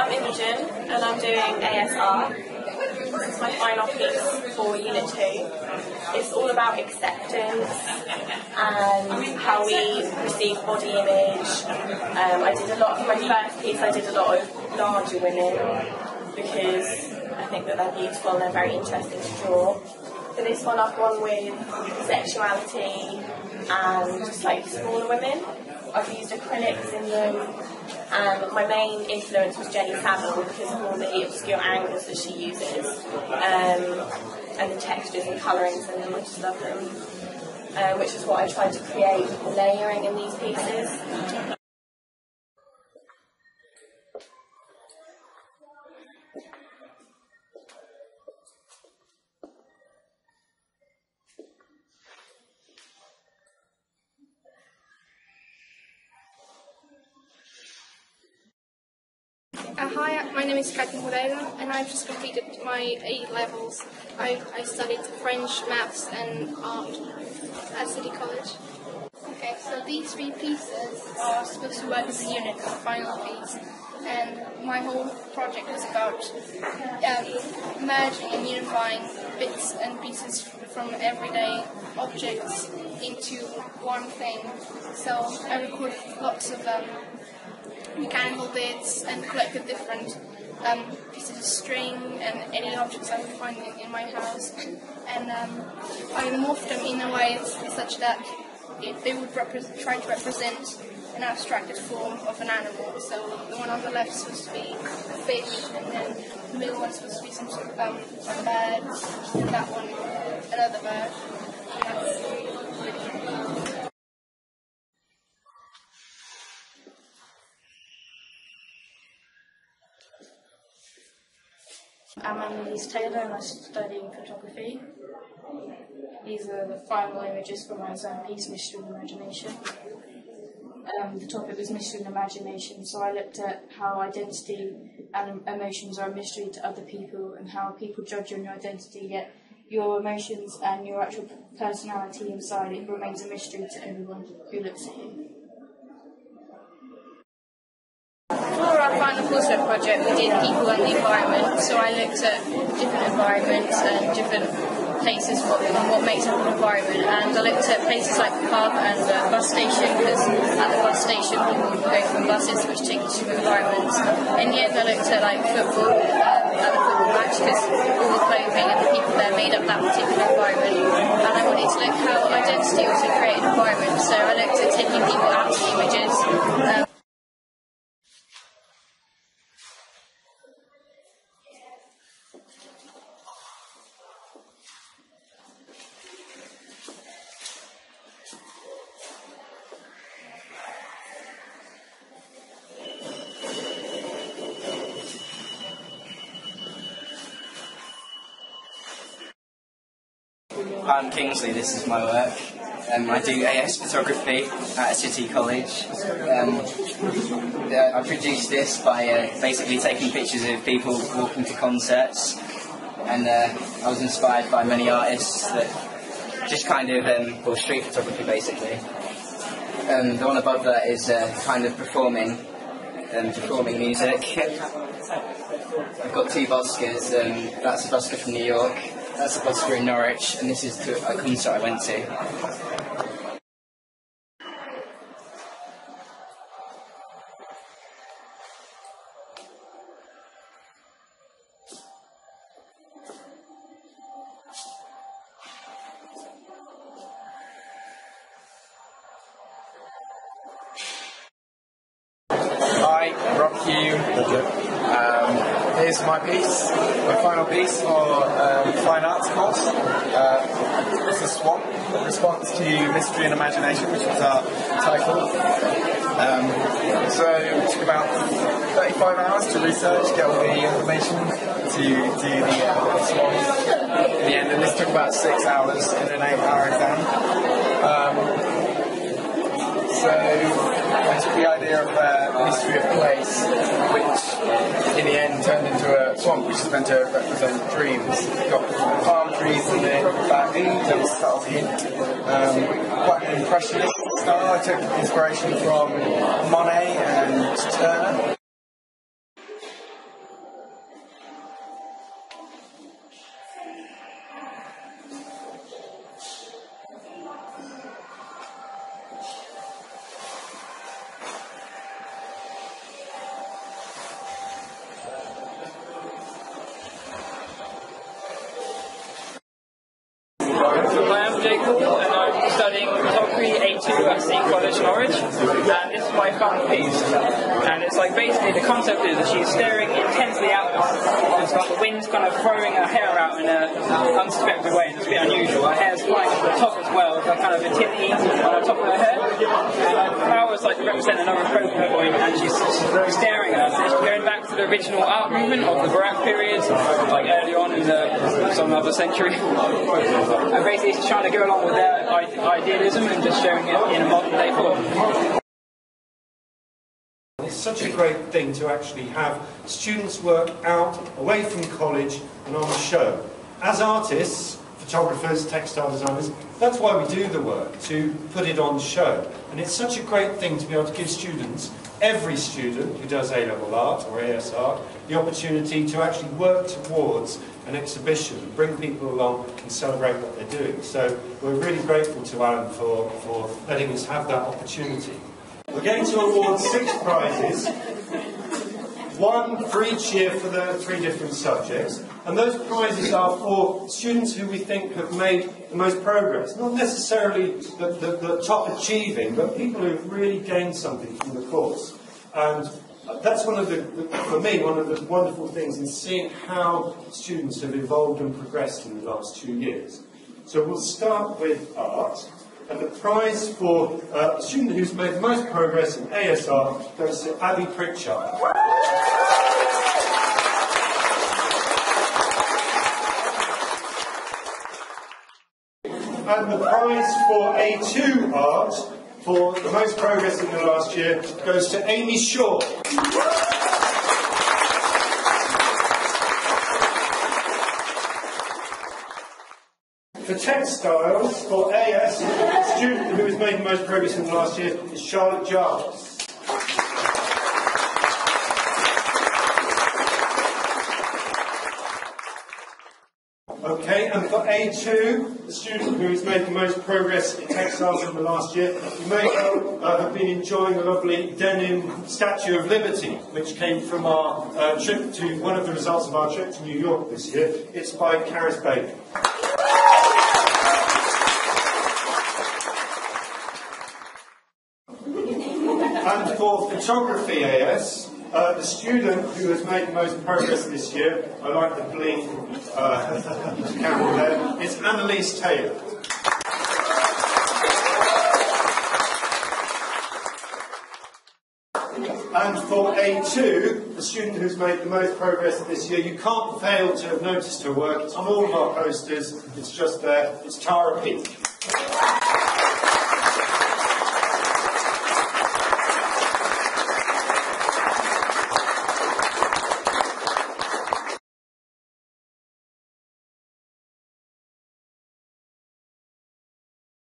I'm Imogen and I'm doing ASR. This is my final piece for Unit 2. It's all about acceptance and how we perceive body image. For my first piece I did a lot of larger women because I think that they're beautiful and they're very interesting to draw. For this one I've gone with sexuality and just like smaller women. I've used acrylics in them, and my main influence was Jenny Saville because of all the obscure angles that she uses, and the textures and colourings in them. I just love them, which is what I tried to create with the layering in these pieces. Hi, my name is Katia Moreira and I've just completed my A levels. I studied French, Maths and Art at City College. Okay, so these three pieces are supposed to work as a unit, the final piece, and my whole project was about merging and unifying bits and pieces from everyday objects into one thing. So I recorded lots of mechanical bits and collected different pieces of string and any objects I would find in my house, and I morphed them in a way such that they would try to represent an abstracted form of an animal. So the one on the left is supposed to be a fish, and then the middle one is supposed to be some sort of a bird, and that one another bird. I'm Annalise Taylor and I'm studying photography. These are the final images for my exam piece, Mystery and Imagination. The topic was Mystery and Imagination, so I looked at how identity and emotions are a mystery to other people and how people judge you on your identity, yet your emotions and your actual personality inside it remains a mystery to everyone who looks at you. For our final coursework project, we did people and the environment, so I looked at different environments and different places and what makes up an environment, and I looked at places like the pub and the bus station, because at the bus station people go from buses which take you to environments. In the end I looked at like football, at the football match, because all the clothing and the people there made up that particular environment, and I wanted to look how identity also created an environment, so I looked at taking people out of the images. I'm Kingsley, this is my work. I do AS photography at City College. I produced this by basically taking pictures of people walking to concerts, and I was inspired by many artists that just kind of, street photography basically. The one above that is kind of performing music. I've got two buskers, that's a busker from New York. That's a busker in Norwich, and this is a concert I went to. Hi, Rob Hume. Here's my piece, my final piece for Fine Arts course. It's a swamp, a response to Mystery and Imagination, which was our title. So it took about 35 hours to research, get all the information to do the swamp in the end, and this took about 6 hours in an 8-hour exam. So I took the idea of mystery of place, which in the end turned into a swamp, which is meant to represent dreams. You've got palm trees in the back, there was a subtle hint. Quite an impressionist style. I took inspiration from Monet and Turner. college Norwich, and this is my final piece. And it's like basically the concept is that she's staring intensely outwards, and it's got the wind's kind of throwing her hair out in an unexpected way, and it's a bit unusual. Her hair's flying to the top as well, with kind of a tilly on the top of her head. And flowers like represent another focal point, and she's staring at us. And she's going back to the original art movement of the Baroque period, like early on in some other century. And basically she's trying to go along with their idealism and just showing it in a modern day form. It's such a great thing to actually have students work out away from college and on show. As artists, photographers, textile designers, that's why we do the work, to put it on show. And it's such a great thing to be able to give students, every student who does A-level art or AS art, the opportunity to actually work towards an exhibition, bring people along and celebrate what they're doing. So we're really grateful to Alan for letting us have that opportunity. We're going to award 6 prizes, 1 for each year for the 3 different subjects, and those prizes are for students who we think have made the most progress. Not necessarily the top achieving, but people who've really gained something from the course. And that's for me, one of the wonderful things in seeing how students have evolved and progressed in the last 2 years. So we'll start with art. And the prize for a student who's made the most progress in ASR goes to Abby Pritchard. And the prize for A2 art for the most progress in the last year goes to Amy Shaw. For textiles, for AS, the student who has made the most progress in the last year is Charlotte Jarvis. Okay, and for A2, the student who has made the most progress in textiles in the last year, you may well have been enjoying a lovely denim Statue of Liberty, which came from our trip to, one of the results of our trip to New York this year. It's by Caris Bailey. And for photography AS, the student who has made the most progress this year, I like the bling camera there, is Annalise Taylor. And for A2, the student who's made the most progress this year, you can't fail to have noticed her work. It's on all of our posters, it's just there, it's Tara Peake.